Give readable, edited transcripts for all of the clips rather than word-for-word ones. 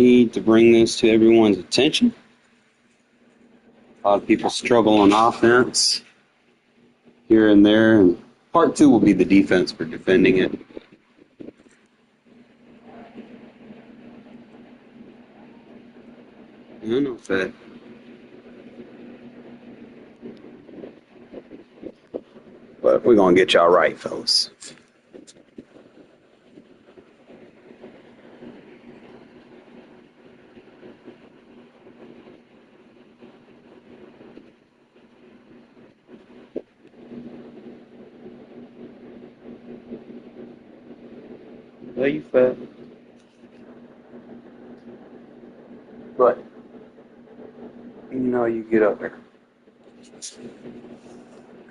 need to bring this to everyone's attention. A lot of people struggle on offense here and there, and part two will be the defense for defending it. I don't know if that. But we're going to get y'all right, fellas. There you fat. But you know you get up there.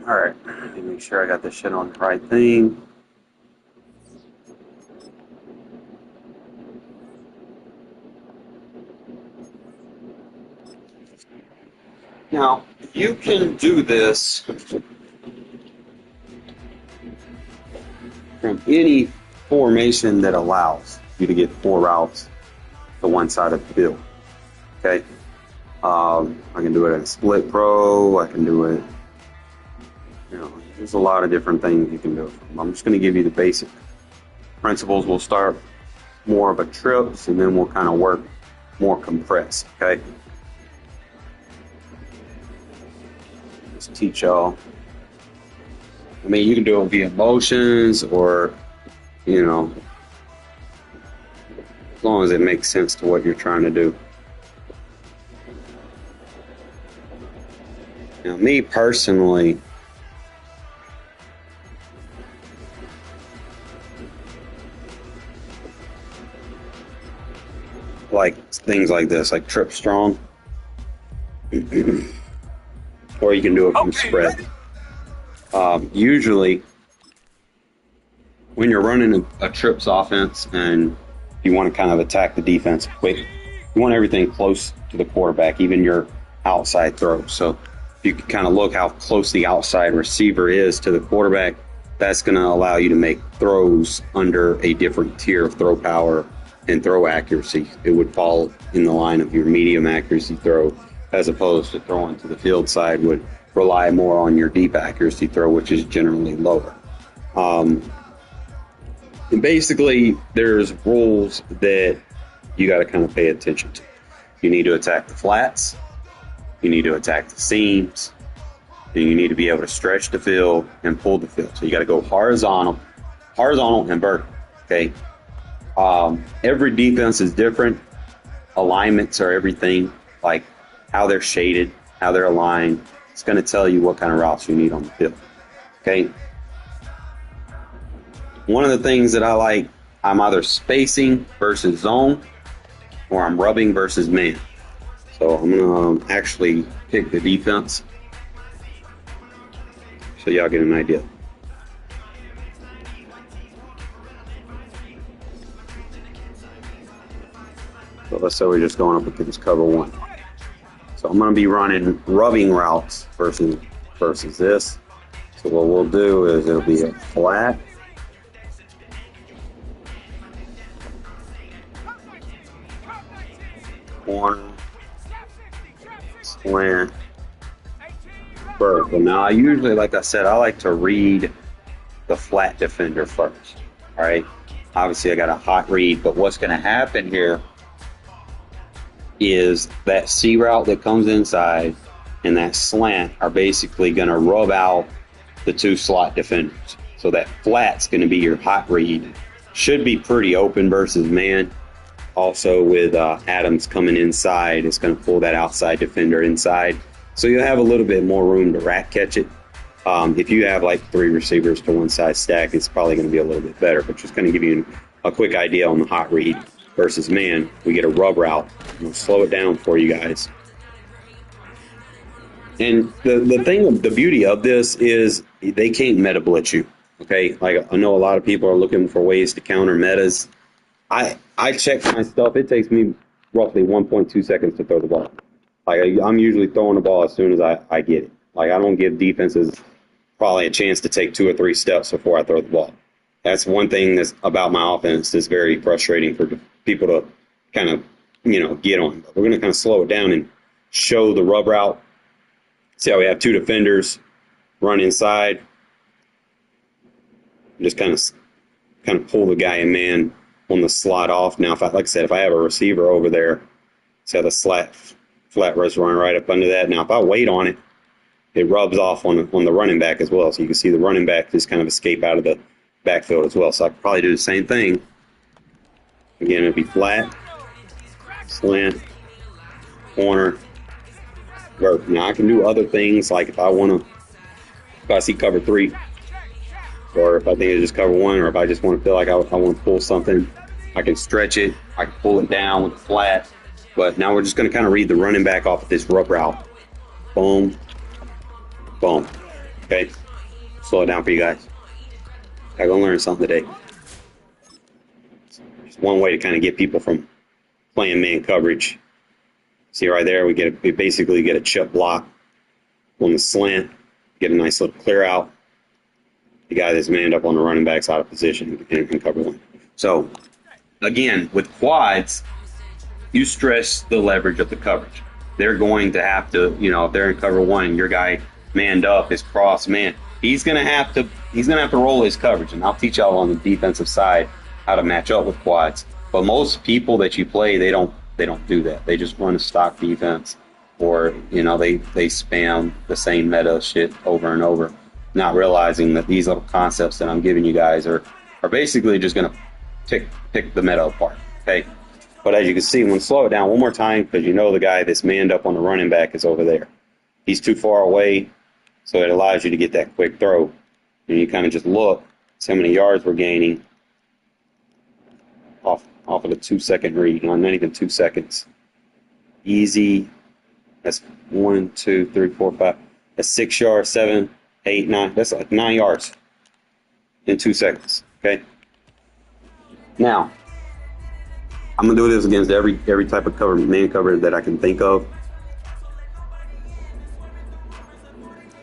Alright, let me make sure I got this shit on the right thing. Now, you can do this from any formation that allows you to get 4 routes to one side of the field. Okay? I can do it in split pro, I can do it, there's a lot of different things you can do. I'm just going to give you the basic principles. We'll start more of a trips, and then we'll kind of work more compressed, okay? Just teach y'all. I mean, you can do it via motions or, as long as it makes sense to what you're trying to do. Now, me personally, like things like this, like trip strong, or you can do it from spread. Usually, when you're running a trips offense and you want to kind of attack the defense quick, you want everything close to the quarterback, even your outside throws. So you can kind of look how close the outside receiver is to the quarterback. That's going to allow you to make throws under a different tier of throw power and throw accuracy. It would fall in the line of your medium accuracy throw, as opposed to throwing to the field side would rely more on your deep accuracy throw, which is generally lower. And basically, there's rules that you got to kind of pay attention to. You need to attack the flats, you need to attack the seams, and you need to be able to stretch the field and pull the field. So you got to go horizontal and vertical, okay? Every defense is different. Alignments are everything, like how they're shaded, how they're aligned. It's going to tell you what kind of routes you need on the field. Okay. One of the things that I like, I'm either spacing versus zone, or I'm rubbing versus man. So I'm going to actually pick the defense so y'all get an idea. So let's say we're just going up against cover 1. So I'm going to be running rubbing routes versus this. So what we'll do is it'll be a flat, corner, slant, vertical. Now I usually, like I said, I like to read the flat defender first. All right. Obviously I got a hot read, but what's going to happen here is that C route that comes inside and that slant are basically going to rub out the 2 slot defenders. So that flat's going to be your hot read. Should be pretty open versus man. Also with Adams coming inside, it's going to pull that outside defender inside. So you'll have a little bit more room to rack catch it. If you have like 3 receivers to one side stack, it's probably going to be a little bit better, but just going to give you a quick idea on the hot read versus man. We get a rub route. We'll slow it down for you guys. And the beauty of this is they can't meta blitz you. Okay, like I know a lot of people are looking for ways to counter metas. I check my stuff. It takes me roughly 1.2 seconds to throw the ball. Like I'm usually throwing the ball as soon as I get it. Like I don't give defenses probably a chance to take 2 or 3 steps before I throw the ball. That's one thing that's about my offense that's very frustrating for people to kind of get on. But we're going to kind of slow it down and show the rub route. See how we have two defenders run inside. Just kind of pull the guy in man on the slot off. Now, like I said, if I have a receiver over there, see how the flat rush run right up under that. Now, if I wait on it, it rubs off on the running back as well. So you can see the running back just kind of escape out of the backfield as well. So I could probably do the same thing. Again, it'd be flat, slant, corner, vert. Now I can do other things like if I see cover 3, or if I think it's just cover 1, or if I just want to feel like I want to pull something, I can stretch it. I can pull it down with the flat. But now we're just going to kind of read the running back off of this rub route. Boom. Boom. Okay. Slow it down for you guys. I'm going to learn something today. Just one way to kind of get people from playing man coverage. See right there, we basically get a chip block on the slant, get a nice little clear out. The guy that's manned up on the running back's out of position and can cover 1. So, again, with quads, you stress the leverage of the coverage. They're going to have to, if they're in cover 1, your guy manned up, is cross man. He's gonna have to roll his coverage, and I'll teach y'all on the defensive side how to match up with quads. But most people that you play, they don't do that. They just run a stock defense, or they spam the same meta shit over and over, not realizing that these little concepts that I'm giving you guys are basically just gonna pick the meta apart. Okay. But as you can see, when we slow it down one more time, because the guy that's manned up on the running back is over there. He's too far away, so it allows you to get that quick throw. And you kind of just look, see how many yards we're gaining off of the 2-second read. Not even 2 seconds. Easy. That's 1, 2, 3, 4, 5. That's 6 yards, 7, 8, 9. That's like 9 yards in 2 seconds. Okay? Now, I'm going to do this against every type of man cover that I can think of.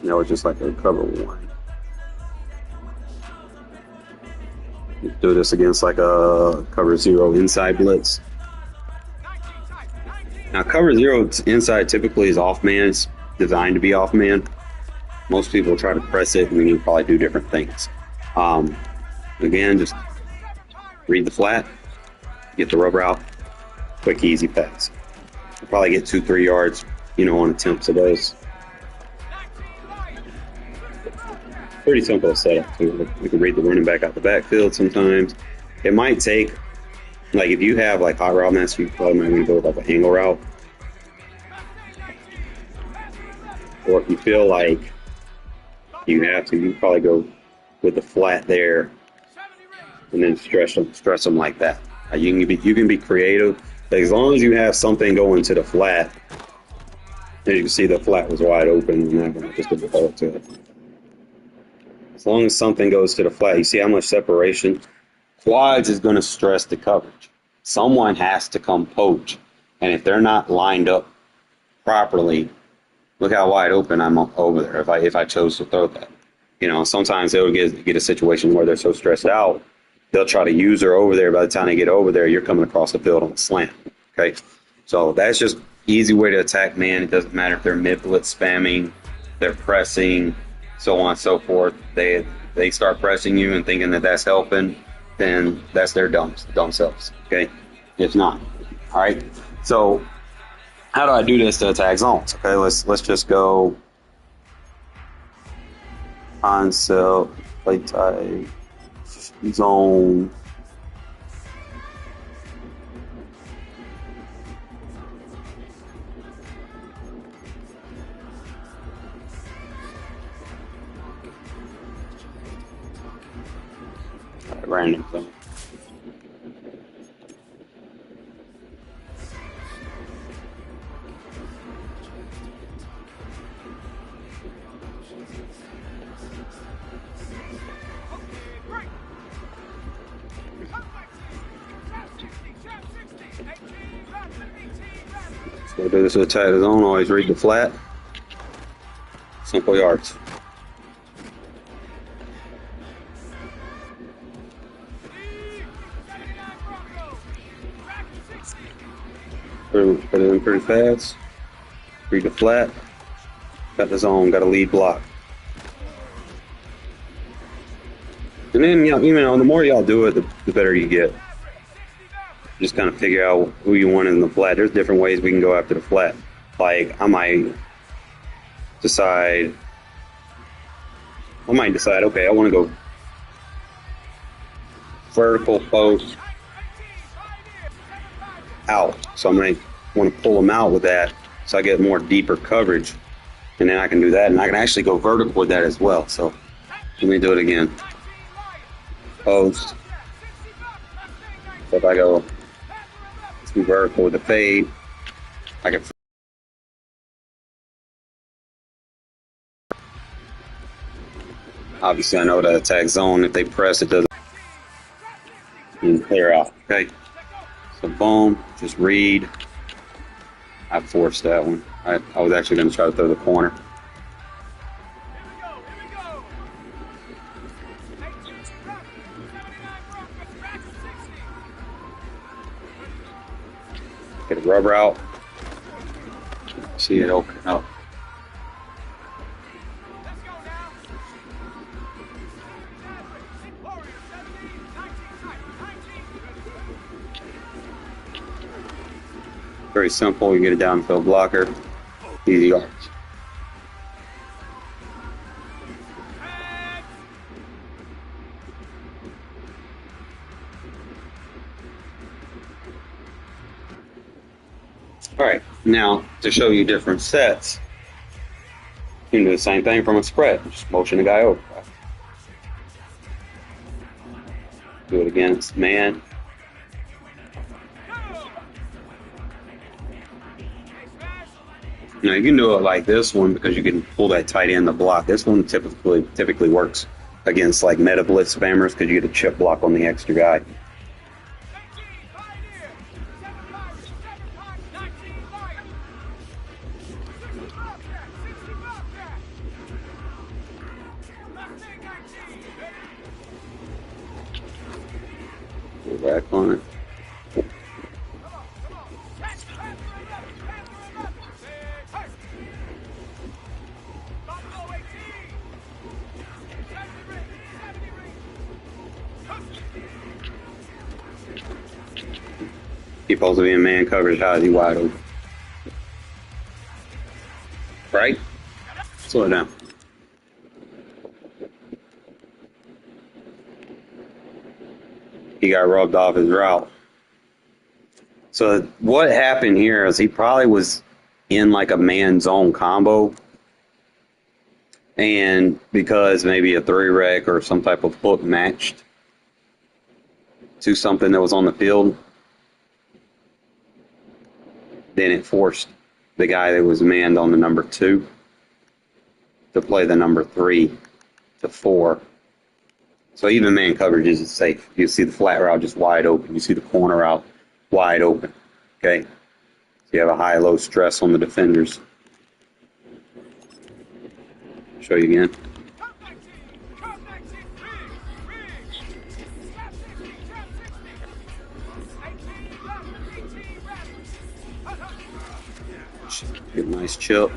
It's just like a cover 1. Do this against like a cover 0 inside blitz. Now, cover 0 inside typically is off man. It's designed to be off man. Most people try to press it, and you probably do different things. Again, just read the flat, get the rub route, quick, easy pass. You'll probably get 2-3 yards, on attempts of those. Pretty simple setup too. You can read the running back out the backfield sometimes. It might take, like if you have like hot route master, you probably might want to go with like an angle route. Or if you feel like you have to, you probably go with the flat there and then stretch them like that. You can be creative. As long as you have something going to the flat, as you can see, the flat was wide open, and I'm going to just default to it. As long as something goes to the flat, you see how much separation? Quads is going to stress the coverage. Someone has to come poach, and if they're not lined up properly, look how wide open I'm over there if I chose to throw that. Sometimes they'll get a situation where they're so stressed out, they'll try to use her over there. By the time they get over there, you're coming across the field on a slant. Okay, so that's just easy way to attack man. It doesn't matter if they're mid blitz spamming, they're pressing, so on and so forth. They start pressing you and thinking that that's helping, then that's their dumb selves. Okay, it's not. All right. So how do I do this to attack zones? Okay, let's just go concept, play type, zone. Random thing. So do this with a tight zone. Always read the flat. Simple yards. Put it in pretty fast. Read the flat. Got the zone. Got a lead block. And then, the more y'all do it, the better you get. Just kind of figure out who you want in the flat. There's different ways we can go after the flat. Like, I might decide, okay, I want to go vertical post out. So I might want to pull them out with that so I get more deeper coverage. And then I can do that. And I can actually go vertical with that as well. So let me do it again. Post. So if I go too vertical with the fade, I can. Obviously, I know that attack zone. If they press, it doesn't. And clear out. Okay. So boom, just read. I forced that one. I was actually going to try to throw the corner. Get a rubber out. See it open up. Very simple. You get a downfield blocker. Easy yards. All right, now to show you different sets, you can do the same thing from a spread. Just motion the guy over. Do it against man. Now you can do it like this one because you can pull that tight end to block. This one typically works against like meta blitz spammers because you get a chip block on the extra guy. Go back on it. He's supposed to be in man coverage. How is he wide open? Right? Slow it down. He got rubbed off his route. So what happened here is he probably was in like a man zone combo. And because maybe a 3-rec or some type of hook matched to something that was on the field, then it forced the guy that was manned on the number 2 to play the number 3 to 4. So even man coverage isn't safe. You see the flat route just wide open. You see the corner route wide open. Okay? So you have a high-low stress on the defenders. Show you again. Get a nice chip.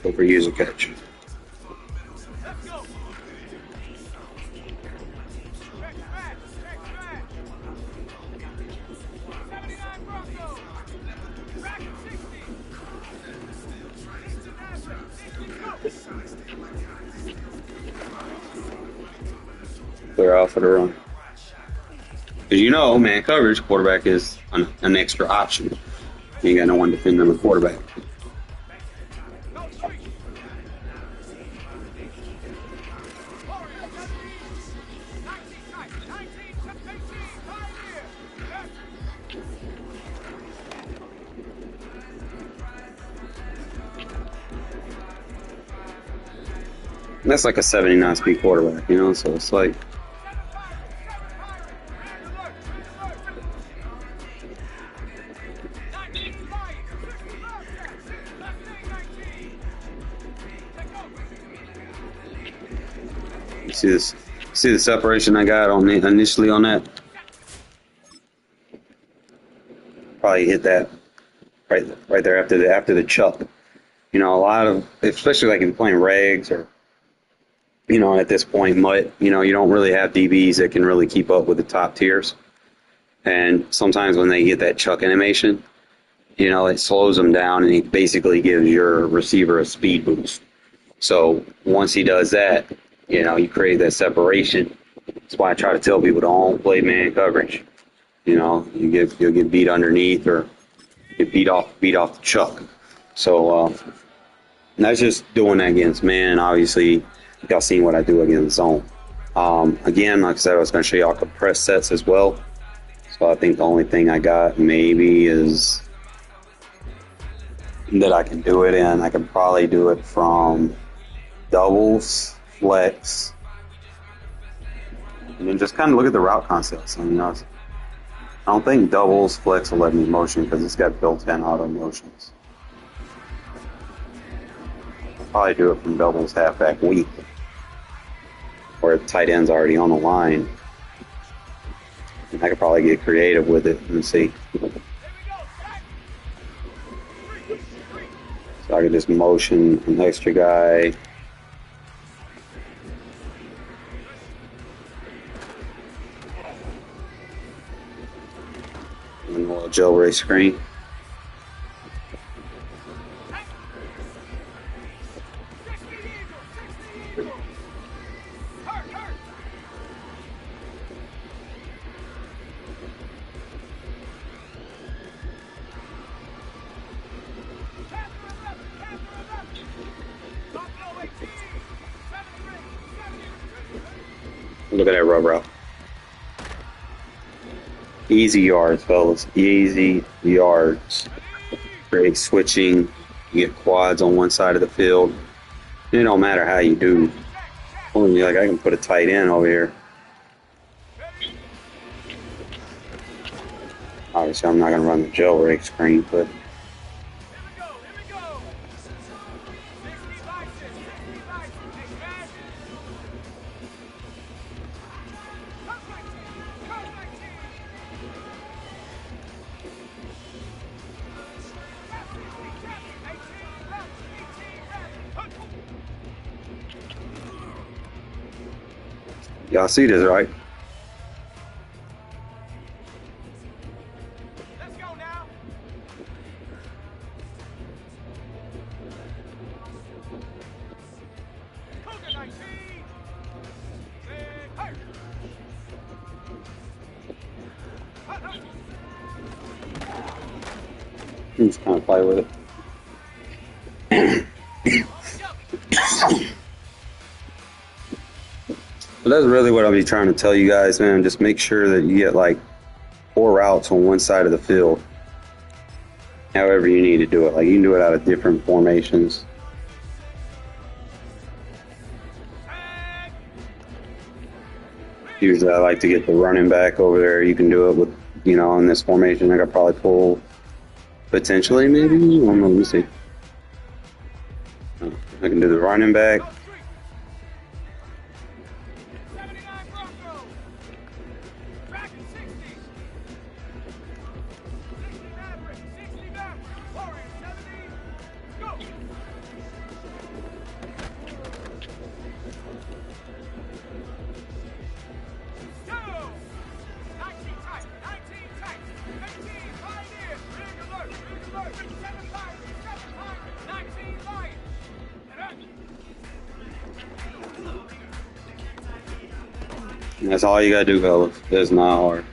Go for user catch. Clear out for the run. Because man coverage, quarterback is an extra option. You ain't got no one defending the quarterback. And that's like a 79 speed quarterback, so it's like. See the separation I got on initially on that? probably hit that right there after the chuck. You know, a lot of, especially like if you're playing regs or, you know, at this point, MUT, you know, you don't really have DBs that can really keep up with the top tiers. And sometimes when they get that chuck animation, you know, it slows them down and it basically gives your receiver a speed boost. So once he does that, you know, you create that separation. That's why I try to tell people don't play man coverage. You know, you'll get beat underneath or get beat off the chuck. So and that's just doing that against man. Obviously, y'all seen what I do against zone. Again, like I said, I was going to show y'all compressed sets as well. So I think the only thing I got maybe is that I can do it in. I can probably do it from doubles, flex, and then just kind of look at the route concepts. I mean, I don't think doubles, flex will let me motion because it's got built-in auto motions. Probably do it from doubles, halfback, weak, where the tight end's already on the line. And I could probably get creative with it and see. So I could just motion an extra guy. And a little jailbreak screen. Look at that rub route. Easy yards, fellas. Easy yards. Great switching. You get quads on one side of the field. It don't matter how you do. Only like I can put a tight end over here. Obviously, I'm not going to run the jailbreak screen, but y'all see this, right? Let's go now. Cougar 19. Hey. Just kind of play with it. But that's really what I'll be trying to tell you guys, man. Just make sure that you get like 4 routes on one side of the field. However you need to do it. Like you can do it out of different formations. Usually I like to get the running back over there. You can do it with, you know, in this formation. I could probably pull potentially maybe. I don't know, let me see. I can do the running back. And that's all you gotta do, fellas. It's not hard.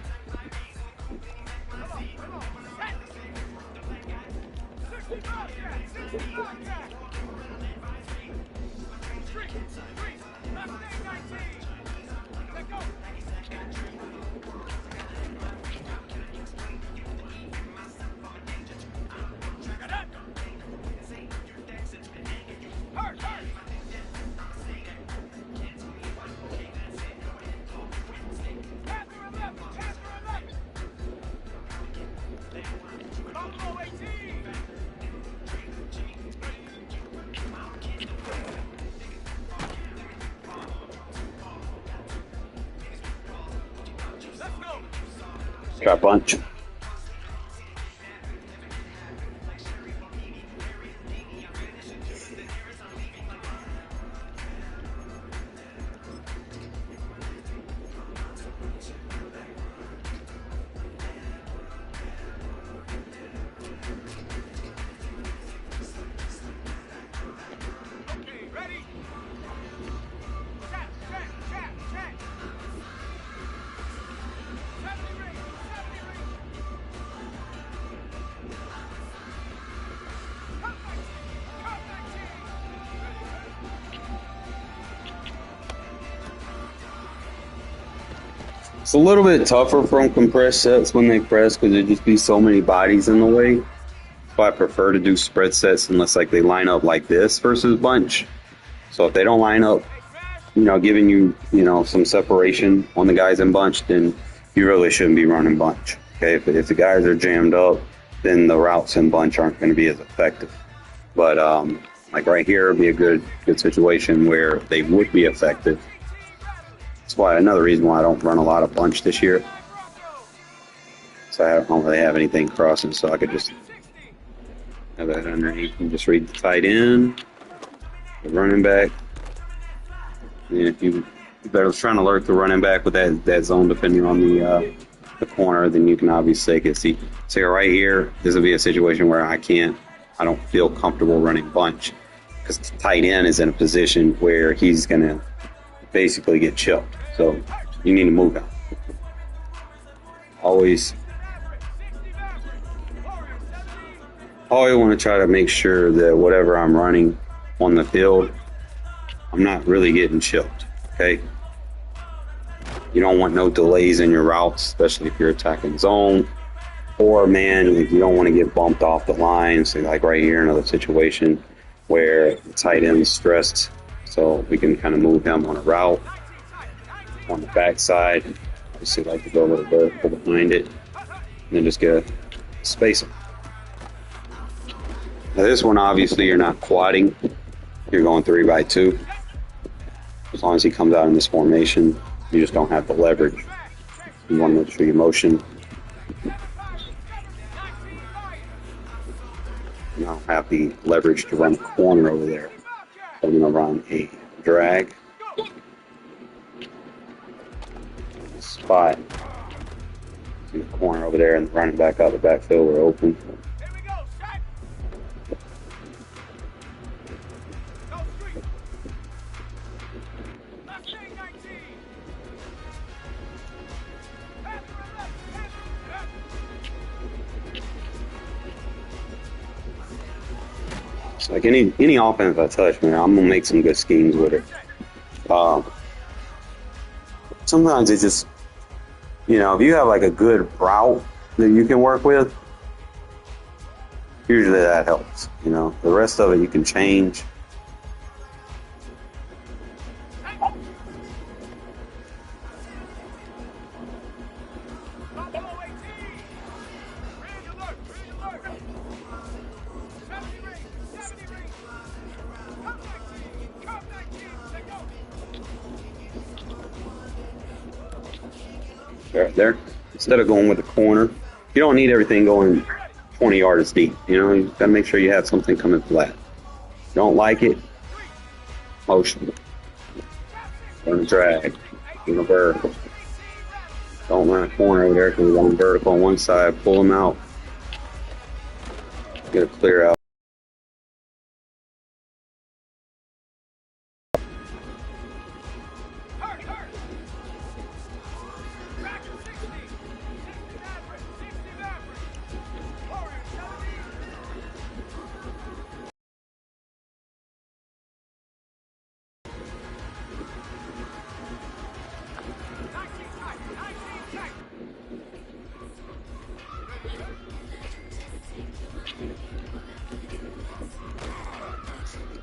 Got a bunch. It's a little bit tougher from compressed sets when they press because there just be so many bodies in the way. So I prefer to do spread sets unless like they line up like this versus bunch. So if they don't line up, giving you, some separation on the guys in bunch, then you really shouldn't be running bunch. Okay, if the guys are jammed up, then the routes in bunch aren't going to be as effective. But like right here would be a good situation where they would be effective. That's why another reason why I don't run a lot of bunch this year. So I don't really have anything crossing, so I could just have that underneath and just read the tight end, the running back. And if you better trying to alert the running back with that zone depending on the corner, then you can obviously take it. See right here, this will be a situation where I don't feel comfortable running bunch because the tight end is in a position where he's going to basically get chipped. So you need to move him. Always want to try to make sure that whatever I'm running on the field, I'm not really getting chipped. Okay. You don't want no delays in your routes, especially if you're attacking zone. Or, man, if you don't want to get bumped off the line, so like right here, another situation where the tight end is stressed, so we can kind of move him on a route on the backside. Obviously, like to go a little vertical behind it, and then just get a spacer. Now, this one, obviously, you're not quadding. You're going 3x2. As long as he comes out in this formation, you just don't have the leverage. You want to make sure you motion. You don't have the leverage to run a corner over there. So I'm going to run a drag. Spot. See the corner over there and running back out the backfield. We're open. Like any offense I touch, man, I'm gonna make some good schemes with it. Sometimes it just, if you have like a good route that you can work with, usually that helps. The rest of it you can change. Right there. Instead of going with the corner, you don't need everything going 20 yards deep. You gotta make sure you have something coming flat. Don't like it, motion. Run a drag. Give a vertical. Don't run a corner over there because we're going vertical on one side. Pull them out. Get a clear out.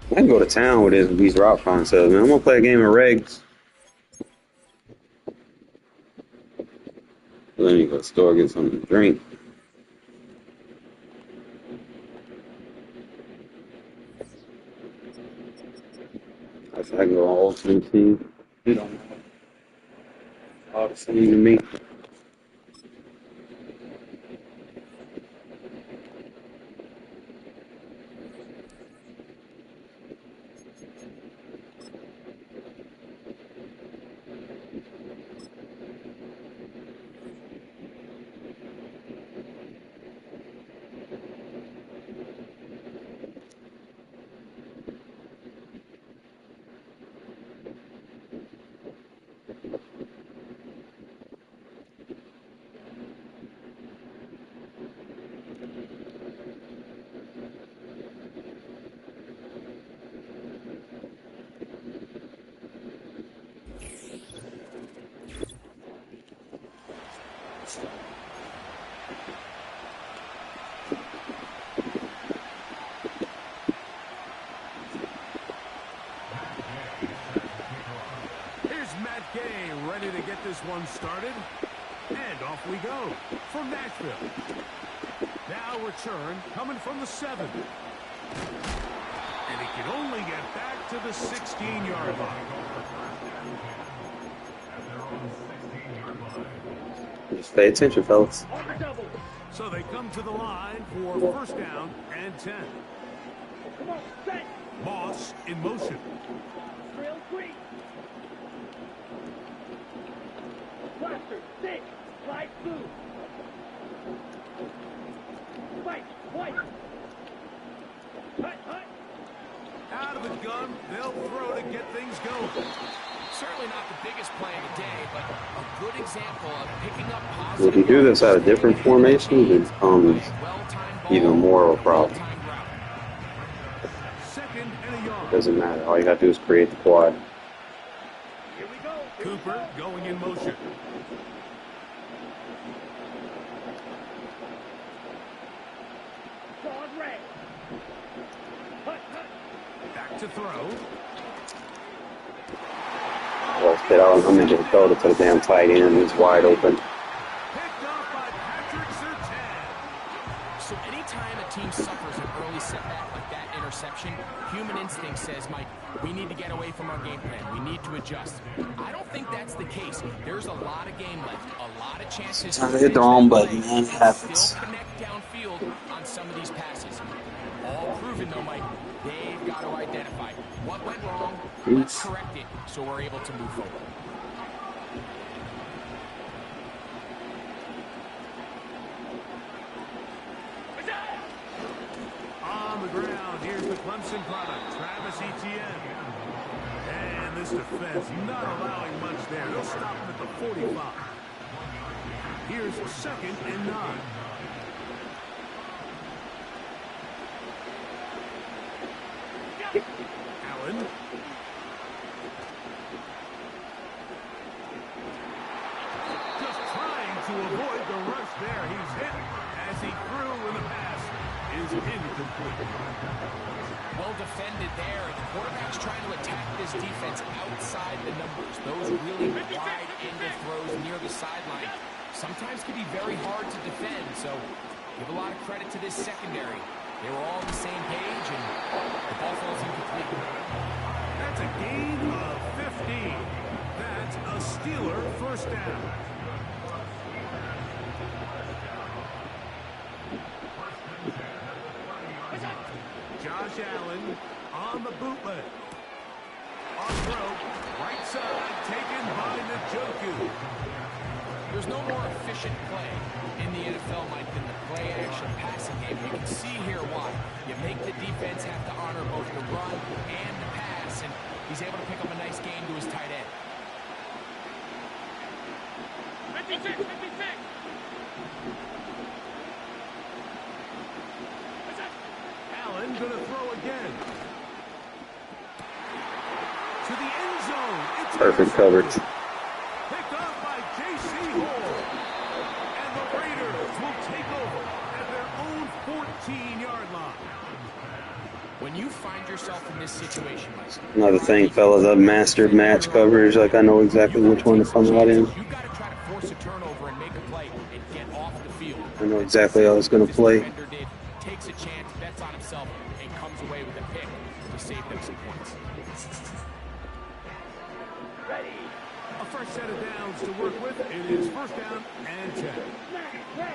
I can go to town with these route concepts, man. I'm gonna play a game of regs. Then you go to the store, get something to drink. I can go all ultimate team. You don't know. All the same to me. Here's Matt Gay ready to get this one started. And off we go from Nashville. Now return coming from the 7. And he can only get back to the 16-yard line. Just pay attention, fellas. So they come to the line for first down and 10. Come on, set. Moss in motion. Drill 3. Blaster 6. Slide blue. Fight, white. Hut, hut. Out of the gun, they'll throw to get things going. Certainly not the biggest play of the day, but a good example of picking up If positive. you do this out of different formations, it becomes even more of a problem. Second and a yard. Doesn't matter. All you got to do is create the quad. Here we go. Cooper going in motion. Squad red. Hut, hut. Back to throw. Well, spit out. I'm going to throw it to the damn tight end. He's wide open. Picked off by Patrick Surtain. So anytime a team suffers an early setback like that interception, human instinct says, Mike, we need to get away from our game plan. We need to adjust. I don't think that's the case. There's a lot of game left, a lot of chances. Sometimes I hit the wrong button, man. It happens. Still connect downfield on some of these passes. All proven, though, Mike. They've got to identify what went wrong. Let's correct it so we're able to move forward. On the ground, here's the Clemson product, Travis Etienne. And this defense not allowing much there. They'll stop him at the 45. Here's second and 9. Allen. Just trying to avoid the rush there. He's hit as he threw, and the pass is incomplete. Well defended there. The quarterback's trying to attack this defense outside the numbers. Those really wide angle throws near the sideline sometimes can be very hard to defend. So give a lot of credit to this secondary. They were all on the same page, and the ball falls incomplete. That's a gain of 15. That's a Steeler first down. Josh Allen on the bootleg. On throw, right side, taken by Njoku. There's no more efficient play in the NFL, Mike, than the play-action passing game. You can see here why. You make the defense have to honor both the run and the pass, and he's able to pick up a nice gain to his tight end. 56, 56. Allen gonna throw again. To the end zone. It's Perfect coverage. picked up by J.C. Hall. And the Raiders will take over at their own 14-yard line. When you find yourself in this situation, Mike, Another thing, fellas, I've mastered match coverage. Like, I know exactly which one to come out in. you got to try to force a turnover and make a play and get off the field. I know exactly how it's going to play. Defender did, takes a chance, bets on himself, and comes away with a pick to save them some points. Ready. A fresh set of downs to work with. It is first down and 10. Snap, red.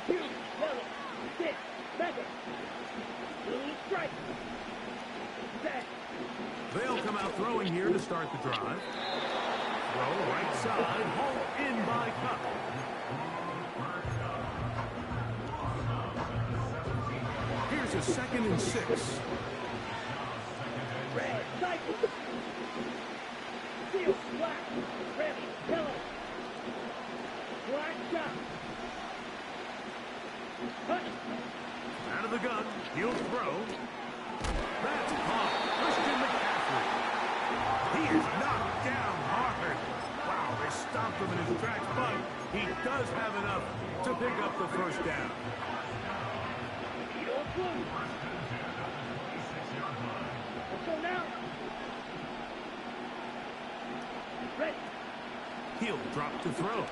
Q, yellow. 6, mega. Blue strike. Set. They'll come out throwing here to start the drive. Throw right side, hauled in by Cup. Here's a second and 6. Red, cycle. Steel, black. Red, yellow. Black shot. Hut. Out of the gun, he'll throw. That's caught. Christian McCaffrey. He is knocked down hard. Wow, they stopped him in his tracks, but he does have enough to pick up the first down. So now, ready. He'll drop to throw.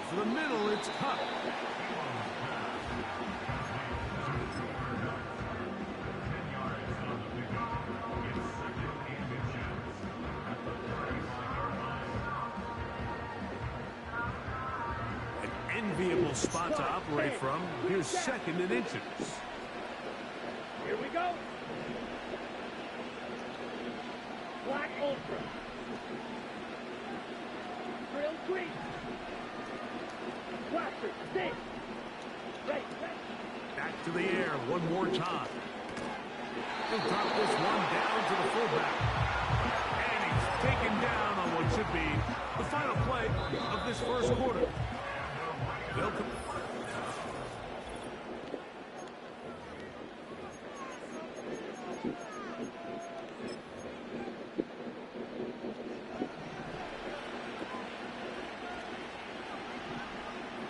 To the middle, it's cut. An enviable spot to operate from. Here's second and inches. Here we go. Black Ultra. Drill green. Blaster, six. Right. Back to the air one more time. He'll drop this one down to the fullback. And he's taken down on what should be the final play of this first quarter. They'll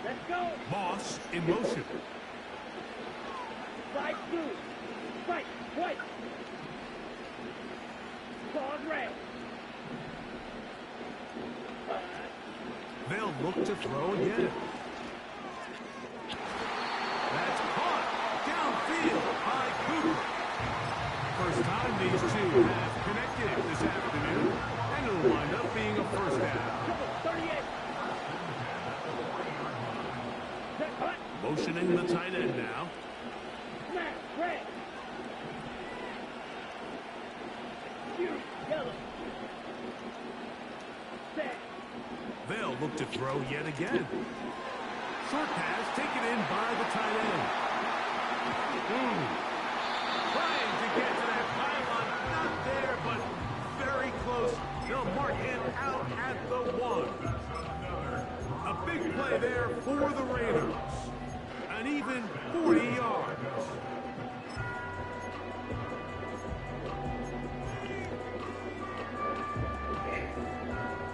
Let's go. Moss in motion. Side blue. Right. White. Solid red. They'll look to throw again. That's caught downfield by Cooper. First time these two have connected this afternoon, and it'll wind up being a first down. 38. Set cut. Motioning the tight end now. Snap. Red. Huge. Yellow. Set. They'll look to throw yet again. Short pass taken in by the tight end. Trying to get to that pylon. Not there, but very close. They'll mark him out at the 1. A big play there for the Raiders. An even 40 yards.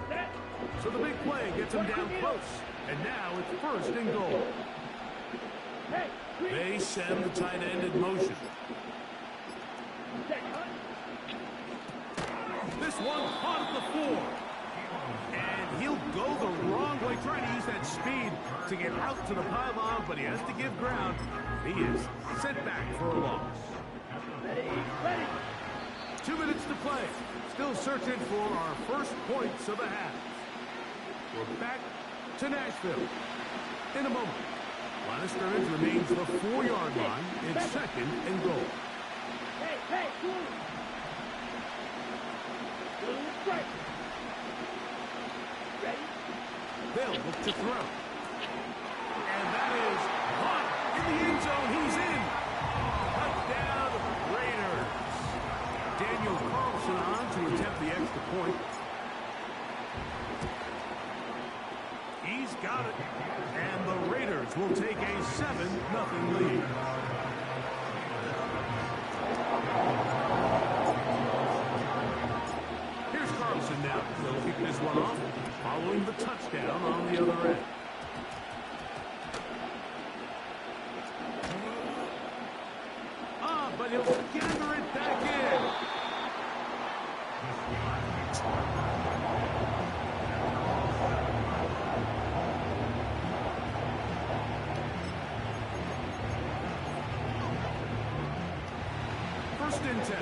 Set. So the big play gets him down close. And now it's first and goal. Hey. Green. They send the tight end in motion. Set cut. This one caught at the 4. And he'll go the wrong way, trying to use that speed to get out to the pylon, but he has to give ground. He is sent back for a loss. Ready. Ready. 2 minutes to play. Still searching for our first points of the half. We're back to Nashville in a moment. Line of scrimmage remains the 4-yard line. It's second and goal. Hey. Hey. Blue. Blue strike. Ready. They'll look to throw. And that is caught in the end zone. He's in. Touchdown, Raiders. Daniel Carlson on to attempt the extra point. He's got it. And the Raiders will take a 7-0 lead. Here's Carlson now. He'll kick this one off, following the touchdown on the other end. But he'll gather it back in. First and 10.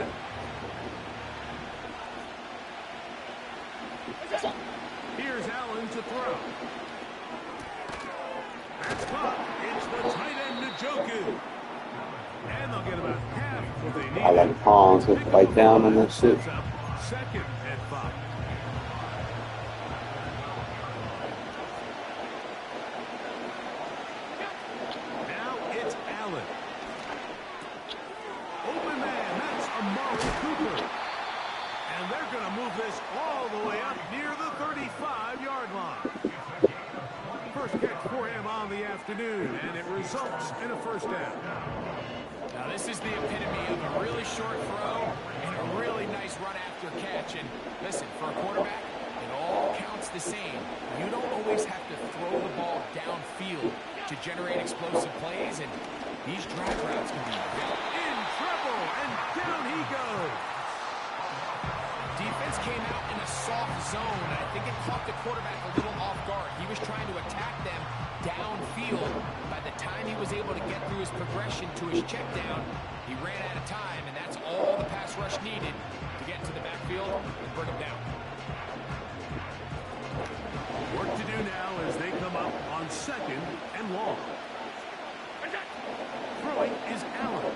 Here's Allen to throw. That's caught. It's the tight end, Njoku. And they'll get about half what they need. I like Collins to fight down on this shit. Second and 5. Now it's Allen. Open man, that's Amari Cooper. And they're going to move this all the way up near the 35-yard line. First catch for him on the afternoon, and it results in a first down. Now this is the epitome of a really short throw and a really nice run after catch. And listen, for a quarterback, it all the same. You don't always have to throw the ball downfield to generate explosive plays, and these drag routes can be In trouble, and down he goes. Defense came out in a soft zone, and I think it caught the quarterback a little off guard. He was trying to attack them downfield. By the time he was able to get through his progression to his check down, he ran out of time, and that's all the pass rush needed to get to the backfield and bring him down. Work to do now as they come up on 2nd and long. Throwing is Allen.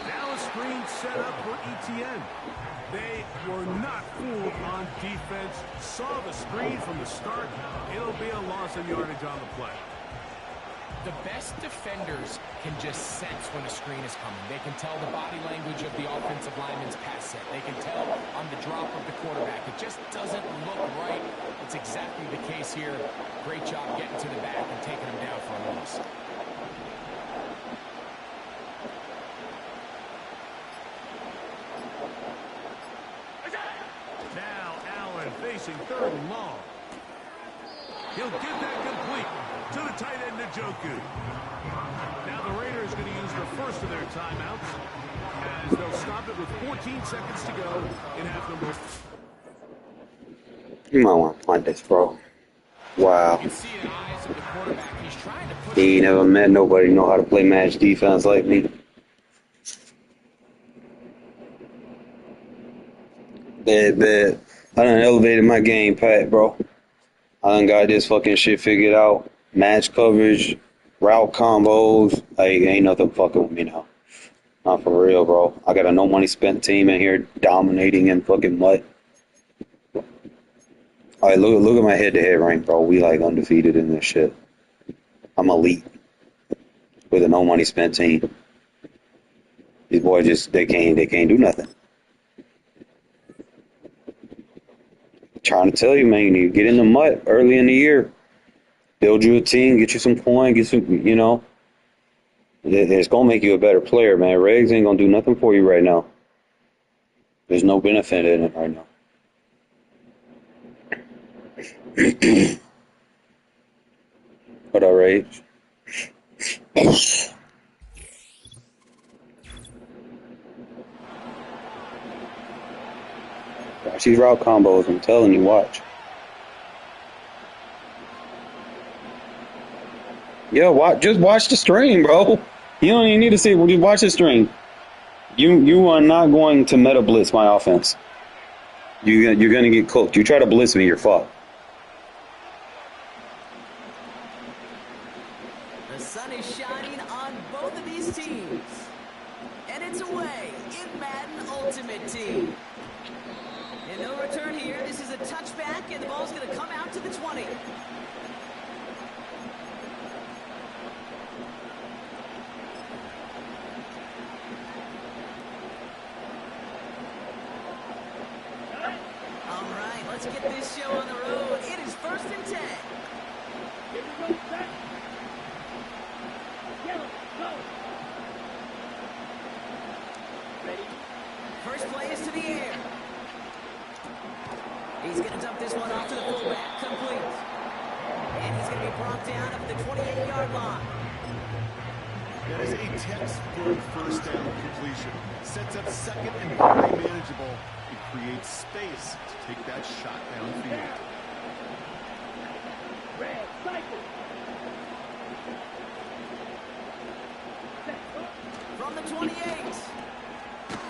Now a screen set up for ETN. They were not fooled on defense. Saw the screen from the start. It'll be a loss of yardage on the play. The best defenders can just sense when a screen is coming. They can tell the body language of the offensive lineman's pass set. They can tell on the drop of the quarterback. It just doesn't look right. It's exactly the case here. Great job getting to the back and taking him down for a loss. Now Allen facing 3rd and long. He'll get that complete to the tight end, Njoku. Now the Raiders are going to use the first of their timeouts as they'll stop it with 14 seconds to go in half number. You might want to punt this, bro. Wow. You can see in the eyes of the quarterback, he's trying to push. He ain't never met nobody know how to play match defense like me. Bad. I done elevated my game, Pat, bro. I done got this fucking shit figured out. Match coverage, route combos. Like, ain't nothing fucking with me now. Not for real, bro. I got a no money spent team in here dominating in fucking mud. Alright, look at my head-to-head rank, bro. We like undefeated in this shit. I'm elite with a no money spent team. These boys just they can't do nothing. Trying to tell you, man, you need to get in the mud early in the year. Build you a team, get you some coin, get some, you know. It's gonna make you a better player, man. Regs ain't gonna do nothing for you right now. There's no benefit in it right now. What up, Rage? Watch these route combos, I'm telling you, watch. Yeah, just watch the stream, bro. You don't even need to see it. Just watch the stream. You are not going to meta blitz my offense. You're going to get cooked. You try to blitz me, you're fucked. The sun is shining on both of these teams. And it's away in Madden Ultimate Team. And no return here. This is a touchback, and the ball's going to come out to the 20. All right, let's get this show on the road. It is 1st and 10. Here we go, set. Yellow, go. Ready? First play is to the air. He's going to dump this one off to the fullback. Complete. And he's going to be brought down up at the 28-yard line. That is a textbook first down completion. Sets up 2nd and very manageable. It creates space to take that shot downfield. Red, cycle. Set, go. From the 28.